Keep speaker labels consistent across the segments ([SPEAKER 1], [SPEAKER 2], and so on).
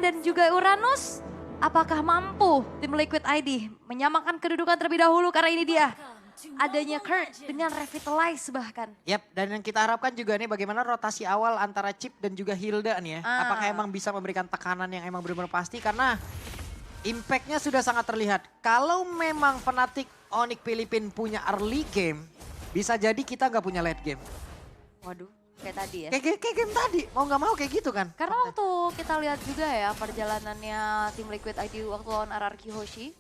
[SPEAKER 1] dan juga Uranus. Apakah mampu tim Liquid ID menyamakan kedudukan terlebih dahulu karena ini dia. Adanya Kurt dengan Revitalize bahkan.
[SPEAKER 2] Yap, dan yang kita harapkan juga nih bagaimana rotasi awal antara Chip dan juga Hilda nih ya. Apakah emang bisa memberikan tekanan yang emang benar-benar pasti karena impactnya sudah sangat terlihat. Kalau memang Fnatic Onyx Philippines punya early game, bisa jadi kita nggak punya late game.
[SPEAKER 1] Waduh, kayak tadi ya.
[SPEAKER 2] Kayak game tadi, mau nggak mau kayak gitu kan.
[SPEAKER 1] Karena waktu kita lihat juga ya perjalanannya tim Liquid ID waktu lawan RRQ Hoshi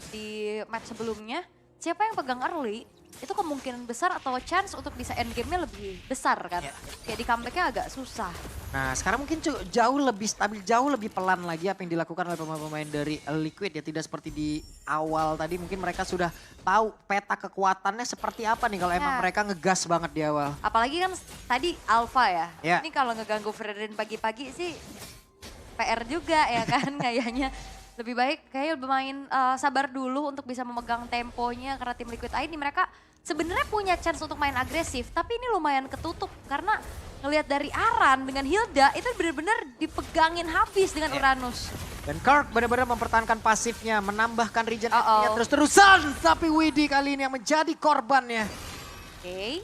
[SPEAKER 1] di match sebelumnya. Siapa yang pegang early, itu kemungkinan besar atau chance untuk bisa endgame-nya lebih besar kan. Kayak di comeback-nya agak susah.
[SPEAKER 2] Nah sekarang mungkin jauh lebih stabil, jauh lebih pelan lagi apa yang dilakukan oleh pemain-pemain dari Liquid ya. Tidak seperti di awal tadi mungkin mereka sudah tahu peta kekuatannya seperti apa nih kalau emang mereka ngegas banget di awal.
[SPEAKER 1] Apalagi kan tadi Alpha ya.
[SPEAKER 2] Ya.
[SPEAKER 1] Ini kalau ngeganggu Fredrin pagi-pagi sih PR juga ya kan kayaknya. Lebih baik kayaknya bermain sabar dulu untuk bisa memegang temponya karena tim Liquid ID mereka sebenarnya punya chance untuk main agresif tapi ini lumayan ketutup karena ngelihat dari Aran dengan Hilda itu benar-benar dipegangin habis dengan Uranus.
[SPEAKER 2] Dan Kirk benar-benar mempertahankan pasifnya, menambahkan regen terus-terusan tapi Widhi kali ini yang menjadi korbannya.
[SPEAKER 1] Oke.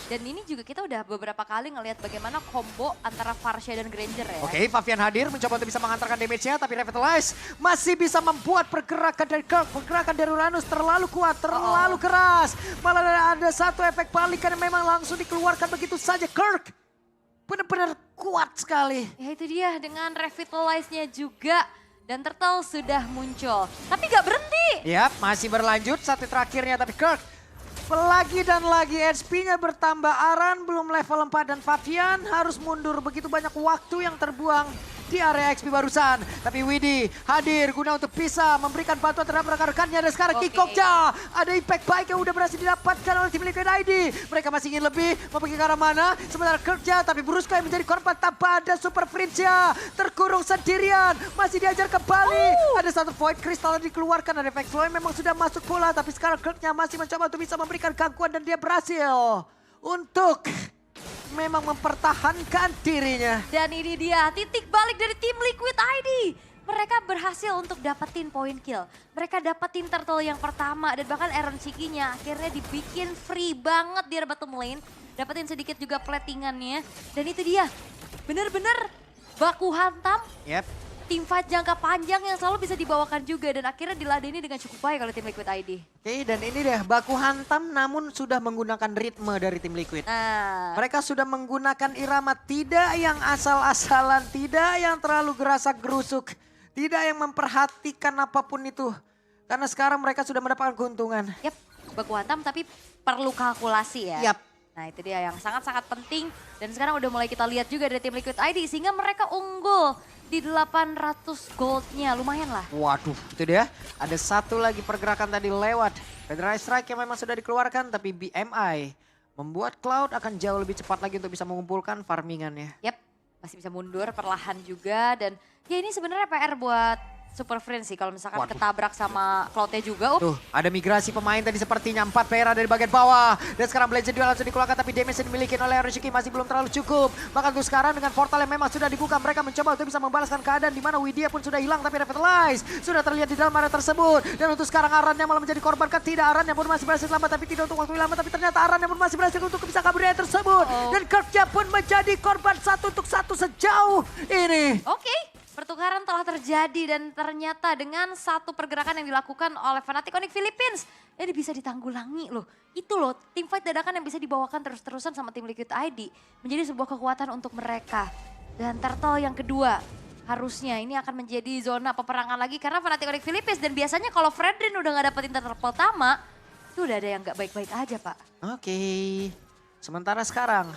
[SPEAKER 1] Dan ini juga kita udah beberapa kali ngelihat bagaimana combo antara Varsha dan Granger ya.
[SPEAKER 2] Oke, Favian hadir mencoba untuk bisa mengantarkan damage-nya tapi Revitalize masih bisa membuat pergerakan dari Kirk, pergerakan dari Uranus terlalu kuat, terlalu keras. Malah ada satu efek balikan yang memang langsung dikeluarkan begitu saja. Kirk benar-benar kuat sekali.
[SPEAKER 1] Ya itu dia dengan Revitalize-nya juga. Dan Turtle sudah muncul. Tapi gak berhenti.
[SPEAKER 2] Yap, masih berlanjut satu terakhirnya tapi Kirk lagi dan lagi HP-nya bertambah. Aran belum level 4 dan Favian harus mundur. Begitu banyak waktu yang terbuang di area XP barusan. Tapi Widhi hadir guna untuk bisa memberikan bantuan terhadap rekan-rekannya. Dan sekarang Kikokja ada impact baik yang udah berhasil didapatkan oleh tim Liquid ID. Mereka masih ingin lebih mempergi ke arah mana. Sementara Kirkja tapi Bruska yang menjadi korban tanpa ada Super Prince-nya. Terkurung sendirian. Masih diajar kembali. Ada satu Void Crystal yang dikeluarkan. Ada efek slow yang memang sudah masuk bola. Tapi sekarang Kirknya masih mencoba untuk bisa memberikan gangguan. Dan dia berhasil untuk memang mempertahankan dirinya.
[SPEAKER 1] Dan ini dia titik balik dari tim Liquid ID. Mereka berhasil untuk dapetin poin kill. Mereka dapetin turtle yang pertama dan bahkan Aaron Shiki-nya akhirnya dibikin free banget di bottom lane. Dapetin sedikit juga platingannya. Dan itu dia bener-bener baku hantam.
[SPEAKER 2] Yep.
[SPEAKER 1] Tim fight jangka panjang yang selalu bisa dibawakan juga dan akhirnya diladeni dengan cukup baik oleh tim Liquid ID.
[SPEAKER 2] Oke, dan ini deh baku hantam namun sudah menggunakan ritme dari tim Liquid. Mereka sudah menggunakan irama tidak yang asal-asalan, tidak yang terlalu gerasak gerusuk, tidak yang memperhatikan apapun itu. Karena sekarang mereka sudah mendapatkan keuntungan.
[SPEAKER 1] Yap, baku hantam tapi perlu kalkulasi ya.
[SPEAKER 2] Yap.
[SPEAKER 1] Nah itu dia yang sangat-sangat penting dan sekarang udah mulai kita lihat juga dari tim Liquid ID sehingga mereka unggul di 800 goldnya, lumayan lah.
[SPEAKER 2] Waduh, itu dia. Ada satu lagi pergerakan tadi lewat. Federal Strike yang memang sudah dikeluarkan tapi BMI membuat Cloud akan jauh lebih cepat lagi untuk bisa mengumpulkan farmingannya.
[SPEAKER 1] Yap, masih bisa mundur perlahan juga dan ya ini sebenarnya PR buat Super Friends sih kalau misalkan ketabrak sama Cloud-nya juga.
[SPEAKER 2] Tuh, ada migrasi pemain tadi sepertinya 4 player dari bagian bawah. Dan sekarang Blazing Duel langsung dikeluarkan tapi damage yang dimiliki oleh Rishiki masih belum terlalu cukup. Maka untuk sekarang dengan portal yang memang sudah dibuka mereka mencoba untuk bisa membalaskan keadaan di mana Widya pun sudah hilang tapi Revitalize sudah terlihat di dalam area tersebut. Dan untuk sekarang Aran yang malah menjadi korban kan tidak. Aran yang pun masih berhasil selamat tapi tidak untuk waktu lama tapi ternyata Aran yang pun masih berhasil untuk bisa kabur dari tersebut. Dan Kirkja pun menjadi korban 1-1 sejauh ini.
[SPEAKER 1] Oke. Pertukaran telah terjadi dan ternyata dengan satu pergerakan yang dilakukan oleh Fnatic Onyx Philippines. Ini bisa ditanggulangi loh. Itu loh tim fight dadakan yang bisa dibawakan terus-terusan sama tim Liquid ID. Menjadi sebuah kekuatan untuk mereka. Dan Turtle yang kedua harusnya ini akan menjadi zona peperangan lagi. Karena Fnatic Onyx Philippines dan biasanya kalau Fredrin udah gak dapetin Turtle pertama. Itu udah ada yang gak baik-baik aja Pak.
[SPEAKER 2] Oke. Sementara sekarang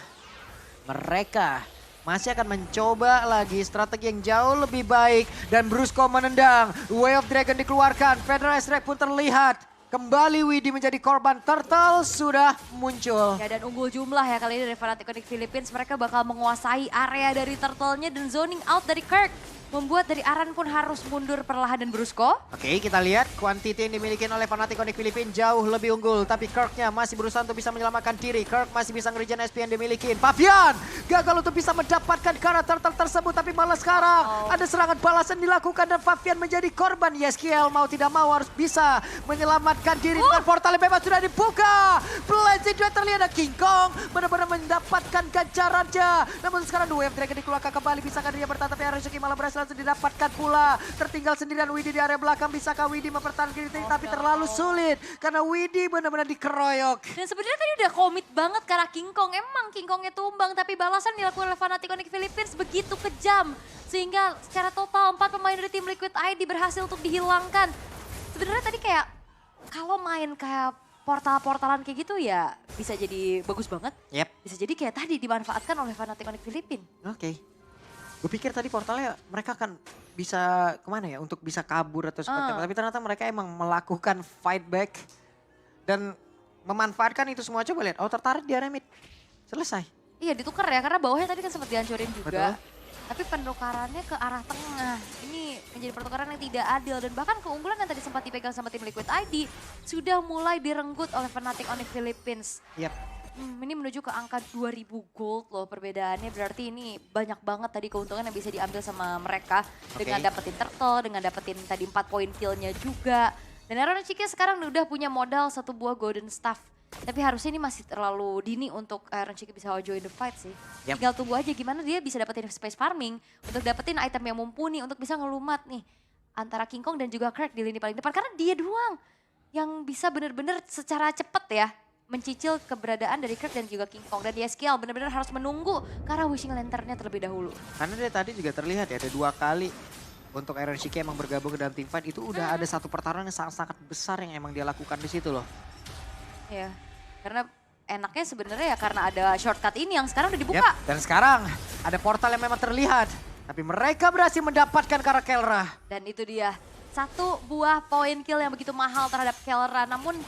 [SPEAKER 2] mereka masih akan mencoba lagi strategi yang jauh lebih baik. Dan Brusco menendang. Way of Dragon dikeluarkan. Federal Strike pun terlihat. Kembali Widhi menjadi korban. Turtle sudah muncul.
[SPEAKER 1] Ya dan unggul jumlah ya kali ini dari Fnatic Onyx Philippines. Mereka bakal menguasai area dari Turtle-nya dan zoning out dari Kirk. membuat dari Aran pun harus mundur perlahan dan Brusco.
[SPEAKER 2] Oke, kita lihat kuantiti yang dimiliki oleh Fnatic Onyx Philippines jauh lebih unggul. Tapi Kirk-nya masih berusaha untuk bisa menyelamatkan diri. Kirk masih bisa nge-regen SP yang dimiliki. Pavian gagal untuk bisa mendapatkan karakter tersebut. Tapi malah sekarang ada serangan balasan dilakukan dan Pavian menjadi korban. YesKiel mau tidak mau harus bisa menyelamatkan diri. Dengan portal yang bebas sudah dibuka. Blazing Duet terlihat ada King Kong. Benar-benar mendapatkan ganjarannya. Namun sekarang Wave Dragon dikeluarkan kembali. Bisakah dia bertahan? Tapi Aransuki malah berhasil langsung didapatkan pula. Tertinggal sendirian Widhi di area belakang. Bisakah Widhi mempertahankan diri? Tapi terlalu sulit. Karena Widhi benar-benar dikeroyok.
[SPEAKER 1] Dan sebenarnya tadi udah komit banget karena King Kong. Emang King Kongnya tumbang. Tapi balasan dilakukan oleh Fnatic Onyx Philippines begitu kejam. Sehingga secara total 4 pemain dari tim Liquid ID berhasil untuk dihilangkan. Sebenarnya tadi kayak kalau main kayak portal-portalan kayak gitu ya bisa jadi bagus banget.
[SPEAKER 2] Yep.
[SPEAKER 1] Bisa jadi kayak tadi dimanfaatkan oleh Fnatic Onyx Philippines.
[SPEAKER 2] Oke. Gue pikir tadi portalnya mereka akan bisa kemana ya untuk bisa kabur atau seperti apa. Tapi ternyata mereka emang melakukan fight back dan memanfaatkan itu semua. Coba lihat, outer turret di area mid. Selesai.
[SPEAKER 1] Iya ditukar ya karena bawahnya tadi kan sempat dihancurin juga.
[SPEAKER 2] Betul.
[SPEAKER 1] Tapi penukarannya ke arah tengah. Ini menjadi pertukaran yang tidak adil. Dan bahkan keunggulan yang tadi sempat dipegang sama tim Liquid ID sudah mulai direnggut oleh Fnatic Onyx Philippines.
[SPEAKER 2] Yap.
[SPEAKER 1] Ini menuju ke angka 2000 gold loh perbedaannya. Berarti ini banyak banget tadi keuntungan yang bisa diambil sama mereka. Dengan dapetin turtle, dengan dapetin tadi 4 poin kill-nya juga. Dan Aransuki sekarang udah punya modal 1 buah golden staff. Tapi harusnya ini masih terlalu dini untuk Aransuki bisa join the fight sih.
[SPEAKER 2] Yep.
[SPEAKER 1] Tinggal tunggu aja gimana dia bisa dapetin space farming. Untuk dapetin item yang mumpuni untuk bisa ngelumat nih. Antara King Kong dan juga Crack di lini paling depan. Karena dia doang yang bisa bener-bener secara cepet ya mencicil keberadaan dari Kirk dan juga King Kong. Dan YesKiel benar-benar harus menunggu ke arah Wishing Lantern-nya terlebih dahulu.
[SPEAKER 2] Karena dari tadi juga terlihat ya ada 2 kali untuk Aransuki emang bergabung ke dalam team fight. Itu udah ada satu pertarungan yang sangat-sangat besar yang emang dia lakukan di situ loh.
[SPEAKER 1] Ya, karena enaknya sebenarnya ya karena ada shortcut ini yang sekarang udah dibuka.
[SPEAKER 2] Yep. Dan sekarang ada portal yang memang terlihat. Tapi mereka berhasil mendapatkan Kelra.
[SPEAKER 1] Dan itu dia, 1 buah poin kill yang begitu mahal terhadap Kelra. Namun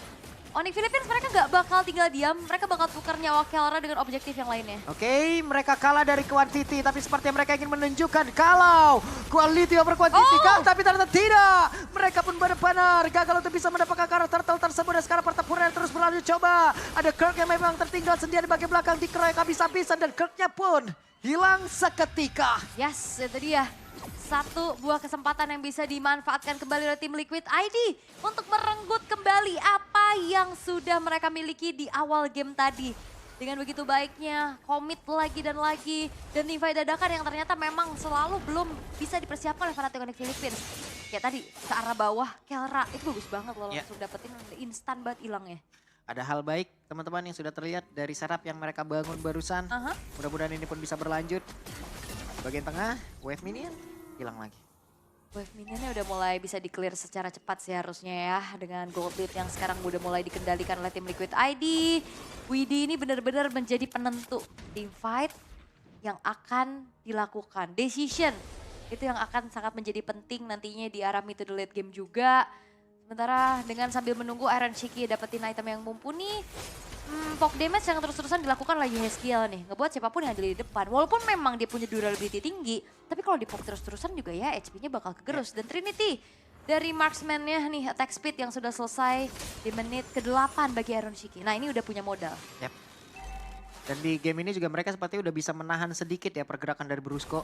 [SPEAKER 1] Onyx Philippines mereka nggak bakal tinggal diam, mereka bakal tukar nyawa Kelra dengan objektif yang lainnya.
[SPEAKER 2] Oke, mereka kalah dari quantity, tapi seperti mereka ingin menunjukkan kalau quality over quantity kan, tapi ternyata tidak. Mereka pun benar-benar gagal untuk bisa mendapatkan karakter tersebut dan sekarang pertempuran terus berlanjut. Coba, ada Kirk yang memang tertinggal sendiri di bagian belakang, dikeroyok habis-habisan dan Kirk-nya pun hilang seketika.
[SPEAKER 1] Yes, itu dia. 1 buah kesempatan yang bisa dimanfaatkan kembali oleh tim Liquid ID untuk merenggut kembali apa yang sudah mereka miliki di awal game tadi. Dengan begitu baiknya, komit lagi dan lagi. Dan teamfight dadakan yang ternyata memang selalu belum bisa dipersiapkan oleh Fnatic Onyx Philippines. Kayak tadi, ke arah bawah, Kelra itu bagus banget loh langsung dapetin instan banget hilangnya.
[SPEAKER 2] Ada hal baik teman-teman yang sudah terlihat dari setup yang mereka bangun barusan. Mudah-mudahan ini pun bisa berlanjut. Bagian tengah, wave minion hilang lagi.
[SPEAKER 1] Wave minionnya udah mulai bisa di-clear secara cepat sih harusnya ya. Dengan gold lead yang sekarang udah mulai dikendalikan oleh tim Liquid ID. Widhi ini benar-benar menjadi penentu team fight yang akan dilakukan. Decision itu yang akan sangat menjadi penting nantinya di arah mid to the late game juga. Sementara dengan sambil menunggu Aransuki dapetin item yang mumpuni. Poke damage yang terus-terusan dilakukan lagi YesKiel nih. Ngebuat siapapun yang ada di depan. Walaupun memang dia punya durability tinggi. Tapi kalau di poke terus-terusan juga ya HP-nya bakal kegerus. Dan Trinity dari marksman-nya nih attack speed yang sudah selesai di menit ke-8 bagi Aransuki. Nah ini udah punya modal.
[SPEAKER 2] Yep. Dan di game ini juga mereka sepertinya udah bisa menahan sedikit ya pergerakan dari Brusco.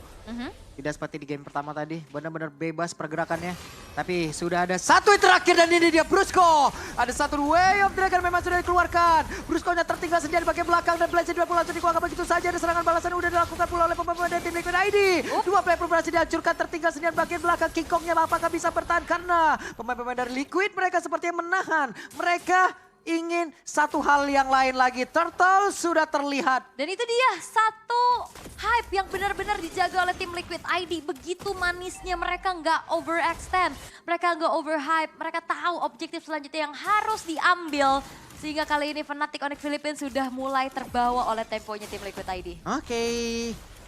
[SPEAKER 2] Tidak seperti di game pertama tadi, benar-benar bebas pergerakannya. Tapi sudah ada 1 yang terakhir dan ini dia Brusco. Ada 1 Way of Dragon memang sudah dikeluarkan. Brusco-nya tertinggal sendiri di bagian belakang dan Blazing Duel pula langsung dikeluarkan begitu saja. Ada serangan balasan yang udah dilakukan pula oleh pemain dari tim Liquid ID. 2 player pun berhasil dihancurkan, tertinggal sendiri di bagian belakang. King Kong-nya apakah bisa bertahan karena pemain-pemain dari Liquid mereka sepertinya menahan. Mereka ingin 1 hal yang lain lagi. Turtle sudah terlihat.
[SPEAKER 1] Dan itu dia 1 hype yang benar-benar dijaga oleh tim Liquid ID. Begitu manisnya mereka nggak overextend. Mereka nggak overhype. Mereka tahu objektif selanjutnya yang harus diambil. Sehingga kali ini Fnatic Onyx Philippines sudah mulai terbawa oleh temponya tim Liquid ID.
[SPEAKER 2] Oke.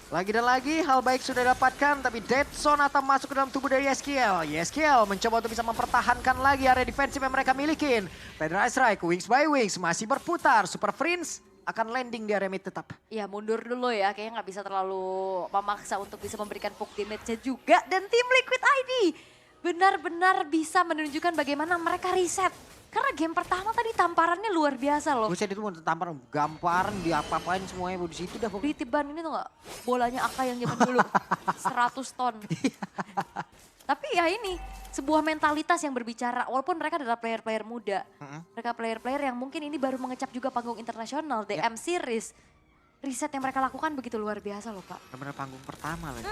[SPEAKER 2] Lagi dan lagi hal baik sudah didapatkan, tapi Dead Zone atau masuk ke dalam tubuh dari YesKiel. YesKiel mencoba untuk bisa mempertahankan lagi area defensif yang mereka milikin. Federal Strike, Wings by Wings masih berputar. Super Prince akan landing di area mid tetap.
[SPEAKER 1] Ya mundur dulu ya, kayaknya nggak bisa terlalu memaksa untuk bisa memberikan poke damage-nya juga. Dan tim Liquid ID benar-benar bisa menunjukkan bagaimana mereka reset. Karena game pertama tadi tamparannya luar biasa loh.
[SPEAKER 2] Buset itu mau tampar gamparan diapa-apain semuanya di situ dah pokoknya.
[SPEAKER 1] Di Tiban ini tuh gak, bolanya Aka yang zaman dulu 100 ton. Tapi ya ini sebuah mentalitas yang berbicara, walaupun mereka adalah player-player muda. Mereka player-player yang mungkin ini baru mengecap juga panggung internasional, DM Series. Riset yang mereka lakukan begitu luar biasa loh Pak.
[SPEAKER 2] Benar-benar panggung pertama lagi.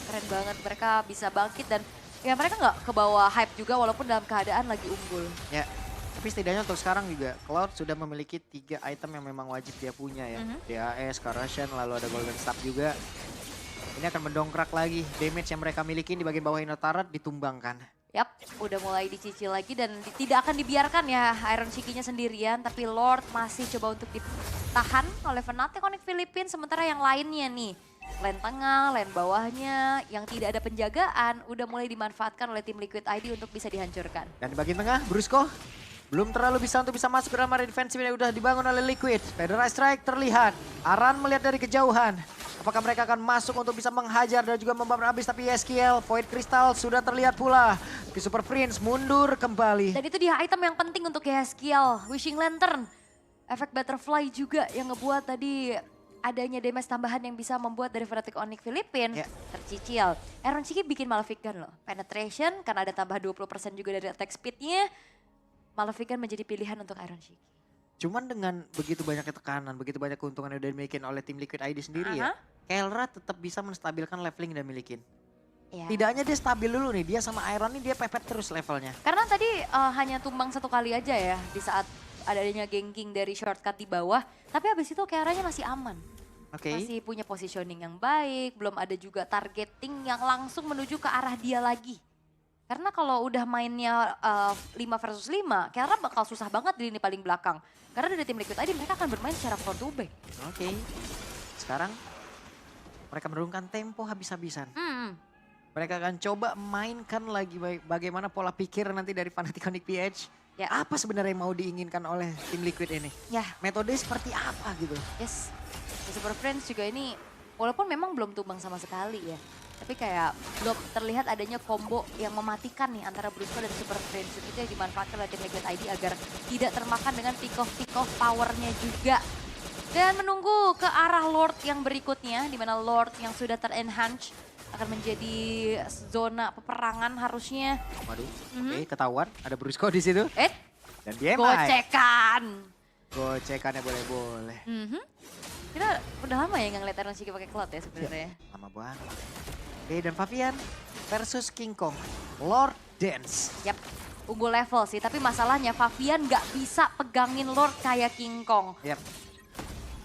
[SPEAKER 1] Keren banget, mereka bisa bangkit dan ya mereka nggak kebawa hype juga walaupun dalam keadaan lagi unggul.
[SPEAKER 2] Ya, tapi setidaknya untuk sekarang juga Cloud sudah memiliki 3 item yang memang wajib dia punya ya. DAS, Corrosion, lalu ada Golden Staff juga. Ini akan mendongkrak lagi damage yang mereka miliki di bagian bawah Inotarat ditumbangkan.
[SPEAKER 1] Yap, udah mulai dicicil lagi dan tidak akan dibiarkan ya Iron Shiki-nya sendirian. Tapi Lord masih coba untuk ditahan oleh Fnatic Onyx Philippines. Sementara yang lainnya nih, lane tengah, lane bawahnya yang tidak ada penjagaan udah mulai dimanfaatkan oleh tim Liquid ID untuk bisa dihancurkan.
[SPEAKER 2] Dan di bagian tengah, Brusco belum terlalu bisa untuk bisa masuk ke dalam area defensif yang udah dibangun oleh Liquid. Federal Strike terlihat, Aran melihat dari kejauhan. Apakah mereka akan masuk untuk bisa menghajar dan juga membabat habis, tapi YSKL, Void Crystal sudah terlihat pula. Di Super Prince mundur kembali.
[SPEAKER 1] Dan itu dia item yang penting untuk YSKL, Wishing Lantern. Efek Butterfly juga yang ngebuat tadi adanya damage tambahan yang bisa membuat dari Fnatic Onyx Philippines tercicil. Iron Shiki bikin Maleficent loh. Penetration karena ada tambah 20% juga dari attack speednya. Maleficent menjadi pilihan untuk Iron Shiki.
[SPEAKER 2] Cuman dengan begitu banyak tekanan, begitu banyak keuntungan yang udah dimiliki oleh tim Liquid ID sendiri ya. Kelra tetap bisa menstabilkan leveling dan milikin.
[SPEAKER 1] Ya.
[SPEAKER 2] Tidak hanya dia stabil dulu nih, dia sama Iron nih dia pepet terus levelnya.
[SPEAKER 1] Karena tadi hanya tumbang 1 kali aja ya di saat adanya ganking dari shortcut di bawah. Tapi habis itu Kelranya masih aman. Masih punya positioning yang baik, belum ada juga targeting yang langsung menuju ke arah dia lagi. Karena kalau udah mainnya 5 versus 5, Kelra bakal susah banget di lini paling belakang. Karena dari tim Liquid ID mereka akan bermain secara front to back.
[SPEAKER 2] Sekarang mereka menurunkan tempo habis-habisan. Mereka akan coba mainkan lagi bagaimana pola pikir nanti dari Fnatic Onyx PH. Ya. Apa sebenarnya yang mau diinginkan oleh tim Liquid ini?
[SPEAKER 1] Ya.
[SPEAKER 2] Metode seperti apa gitu?
[SPEAKER 1] Yes. The Super Friends juga ini walaupun memang belum tumbang sama sekali ya. Tapi kayak belum terlihat adanya combo yang mematikan nih antara Brusco dan Super Friends. Itu yang dimanfaatkan oleh tim Liquid ID agar tidak termakan dengan pick-off powernya juga. Dan menunggu ke arah Lord yang berikutnya, di mana Lord yang sudah ter-enhance akan menjadi zona peperangan harusnya.
[SPEAKER 2] Waduh, oke, ketahuan ada Brusco di situ. Dan dia gocekannya boleh-boleh.
[SPEAKER 1] Kita udah lama ya nggak ngeliat Iron Shiki pakai Cloud ya sebenarnya.
[SPEAKER 2] Lama banget. Oke, dan Fabian versus King Kong, Lord Dance.
[SPEAKER 1] Yap, unggul level sih, tapi masalahnya Fabian nggak bisa pegangin Lord kayak King Kong.
[SPEAKER 2] Yap.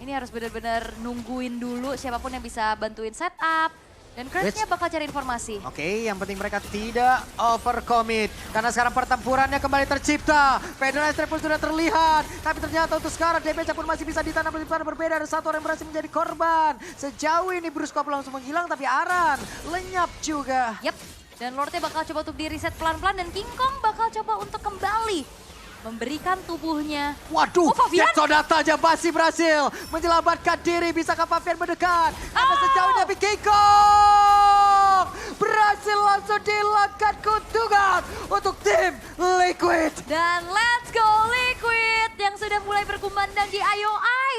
[SPEAKER 1] Ini harus benar-benar nungguin dulu siapapun yang bisa bantuin setup. Dan Curse-nya bakal cari informasi.
[SPEAKER 2] Oke, yang penting mereka tidak overcommit. Karena sekarang pertempurannya kembali tercipta. Federal Strike pun sudah terlihat. Tapi ternyata untuk sekarang damage pun masih bisa ditanam di sana berbeda. Ada satu orang yang berhasil menjadi korban. Sejauh ini Brusco langsung menghilang, tapi Aran lenyap juga.
[SPEAKER 1] Yap, dan Lordnya bakal coba untuk di-reset pelan-pelan. Dan King Kong bakal coba untuk kembali memberikan tubuhnya.
[SPEAKER 2] Waduh, Jet Sonata aja masih berhasil menyelamatkan diri. Bisakah Fabian mendekat? Ada sejauhnya King Kong berhasil langsung dilangkat keuntungan untuk tim Liquid.
[SPEAKER 1] Dan let's go Liquid yang sudah mulai berkumandang di IOI.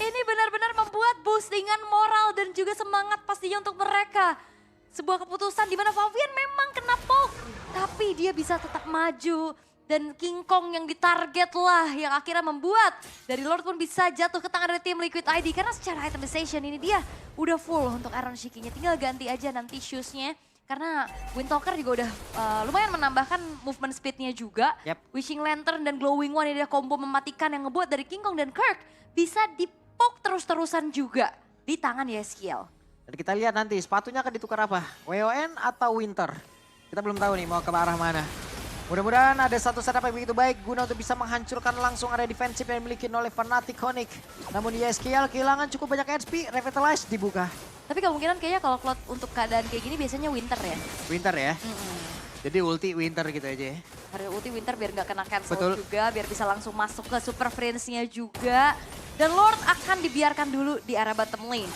[SPEAKER 1] Ini benar-benar membuat boostingan moral dan juga semangat pastinya untuk mereka. Sebuah keputusan di mana Fabian memang kena poke, tapi dia bisa tetap maju. Dan King Kong yang ditarget lah yang akhirnya membuat dari Lord pun bisa jatuh ke tangan dari tim Liquid ID. Karena secara itemization ini dia udah full untuk Iron Shiki-nya. Tinggal ganti aja nanti shoes-nya. Karena Windtalker juga udah lumayan menambahkan movement speed-nya juga. Wishing Lantern dan Glowing One ini ada combo mematikan yang ngebuat dari King Kong dan Kirk bisa dipok terus-terusan juga di tangan YSKL.
[SPEAKER 2] Dan kita lihat nanti sepatunya akan ditukar apa? WON atau Winter? Kita belum tahu nih mau ke arah mana. Mudah-mudahan ada satu setup yang begitu baik guna untuk bisa menghancurkan langsung area defensif yang dimiliki oleh Fnatic Onyx. Namun YSKL kehilangan cukup banyak HP, Revitalize dibuka.
[SPEAKER 1] Tapi kemungkinan kayaknya kalau Cloud untuk keadaan kayak gini biasanya Winter ya.
[SPEAKER 2] Winter ya? Jadi ulti Winter gitu aja ya.
[SPEAKER 1] Hari ulti Winter biar nggak kena cancel
[SPEAKER 2] Betul.
[SPEAKER 1] juga, biar bisa langsung masuk ke Super Friends-nya juga. Dan Lord akan dibiarkan dulu di area bottom lane.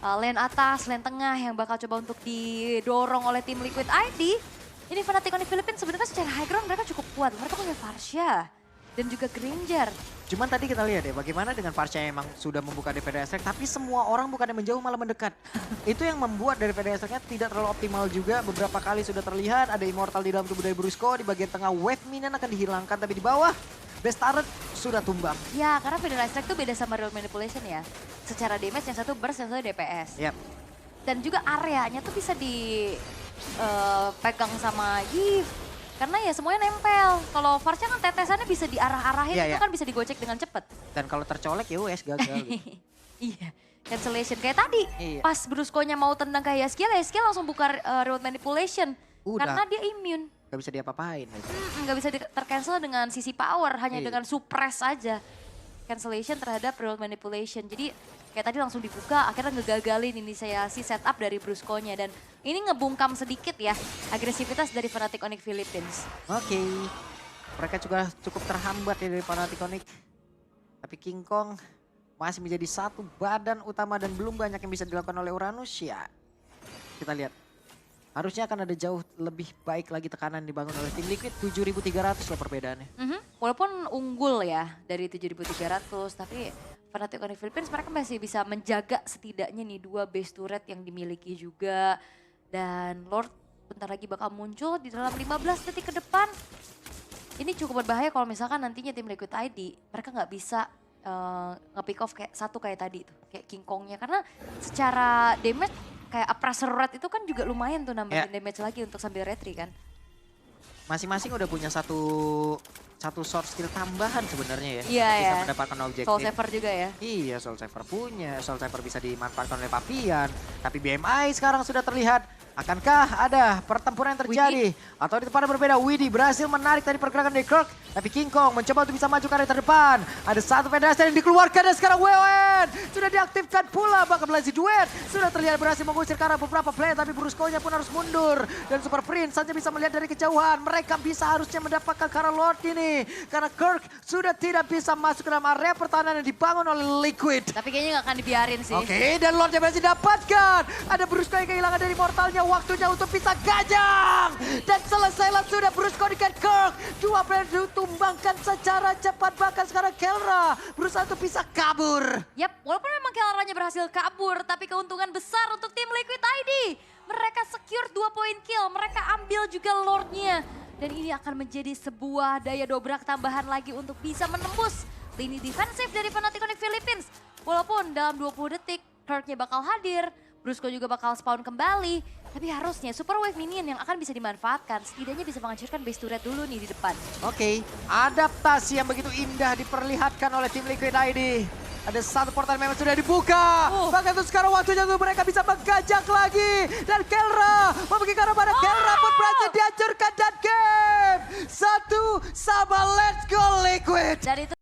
[SPEAKER 1] Lane atas, lane tengah yang bakal coba untuk didorong oleh tim Liquid ID. Ini Fnatic Onyx Philippines sebenarnya secara high ground mereka cukup kuat. Mereka punya Varsha dan juga Granger.
[SPEAKER 2] Cuman tadi kita lihat ya bagaimana dengan Varsha yang emang sudah membuka DPD Astrek, tapi semua orang bukannya menjauh malah mendekat. Itu yang membuat dari DPD Astreknya tidak terlalu optimal juga. Beberapa kali sudah terlihat ada Immortal di dalam tubuh dari Brusco. Di bagian tengah wave minion akan dihilangkan, tapi di bawah Best Turret sudah tumbang.
[SPEAKER 1] Ya karena DPD Astrek tuh beda sama Real Manipulation ya. Secara damage yang satu burst, yang satu DPS.
[SPEAKER 2] Yap.
[SPEAKER 1] Dan juga areanya tuh bisa dipegang sama Yves. Karena ya semuanya nempel. Kalau Varsha kan tetesannya bisa diarah-arahin, itu kan bisa digocek dengan cepet.
[SPEAKER 2] Dan kalau tercolek ya wes gagal.
[SPEAKER 1] Iya, cancellation kayak tadi.
[SPEAKER 2] Iya.
[SPEAKER 1] Pas Brusco-nya mau tendang ke Yaskia langsung buka Remote Manipulation.
[SPEAKER 2] Udah.
[SPEAKER 1] Karena dia immune.
[SPEAKER 2] Gak bisa diapa-apain.
[SPEAKER 1] Nggak bisa tercancel dengan sisi power, hanya
[SPEAKER 2] Iya.
[SPEAKER 1] dengan suppress aja. Cancellation terhadap Remote Manipulation. Jadi kayak tadi langsung dibuka, akhirnya ngegagalin inisiasi setup dari Brusco-nya. Dan ini ngebungkam sedikit ya agresivitas dari Fnatic Onyx Philippines.
[SPEAKER 2] Oke. Mereka juga cukup terhambat ya dari Fnatic Onyx. Tapi King Kong masih menjadi satu badan utama dan belum banyak yang bisa dilakukan oleh Uranus ya. Kita lihat. Harusnya akan ada jauh lebih baik lagi tekanan dibangun oleh tim Liquid. 7.300 loh perbedaannya.
[SPEAKER 1] Walaupun unggul ya dari 7.300, tapi Fnatic Onyx Philippines mereka masih bisa menjaga setidaknya nih 2 base turret yang dimiliki juga. Dan Lord bentar lagi bakal muncul di dalam 15 detik ke depan. Ini cukup berbahaya kalau misalkan nantinya tim Liquid ID mereka nggak bisa nge-pick off kayak satu kayak tadi tuh, kayak King Kong-nya. Karena secara damage kayak Oppressor Red itu kan juga lumayan tuh nambahin damage lagi untuk sambil retry kan.
[SPEAKER 2] Masing-masing udah punya satu short skill tambahan sebenarnya ya.
[SPEAKER 1] Iya
[SPEAKER 2] bisa
[SPEAKER 1] ya.
[SPEAKER 2] mendapatkan objektif.
[SPEAKER 1] Soul Saver juga ya.
[SPEAKER 2] Iya, Soul Saver punya. Soul Saver bisa dimanfaatkan oleh Papian. Tapi BMI sekarang sudah terlihat. Akankah ada pertempuran yang terjadi? Atau di tempat yang berbeda, Widdy berhasil menarik tadi pergerakan dari Kirk. Tapi King Kong mencoba untuk bisa maju ke area terdepan. Ada satu pedestrian yang dikeluarkan dan sekarang WON sudah diaktifkan pula. Bahkan Blazy Duet sudah terlihat berhasil mengusir ke arah beberapa player. Tapi Brusco-nya pun harus mundur. Dan Super Prince hanya bisa melihat dari kejauhan. Mereka bisa harusnya mendapatkan ke arah Lord ini. Karena Kirk sudah tidak bisa masuk ke dalam area pertahanan yang dibangun oleh Liquid.
[SPEAKER 1] Tapi kayaknya nggak akan dibiarin sih.
[SPEAKER 2] Oke, dan Lordnya berhasil dapatkan. Ada Brusco yang kehilangan dari mortalnya. Waktunya untuk bisa gajang. Dan selesailah sudah Brusco dengan Kirk. Dua player ditumbangkan secara cepat. Bahkan sekarang Kelra berusaha untuk bisa kabur.
[SPEAKER 1] Yap, walaupun memang Kelranya berhasil kabur, tapi keuntungan besar untuk tim Liquid ID. Mereka secure 2 point kill, mereka ambil juga Lordnya. Dan ini akan menjadi sebuah daya dobrak tambahan lagi untuk bisa menembus lini defensif dari Fnatic Onyx Philippines. Walaupun dalam 20 detik, Kirk-nya bakal hadir, Brusco juga bakal spawn kembali. Tapi harusnya Super Wave Minion yang akan bisa dimanfaatkan, setidaknya bisa menghancurkan base turret dulu nih di depan.
[SPEAKER 2] Oke, adaptasi yang begitu indah diperlihatkan oleh tim Liquid ID. Ada satu portal memang sudah dibuka. Bahkan itu sekarang waktunya untuk mereka bisa menggajak lagi. Dan Kelra memiliki ke arah pada Kelra pun berhasil dihancurkan dan game. 1-1, let's go Liquid.
[SPEAKER 1] Dan itu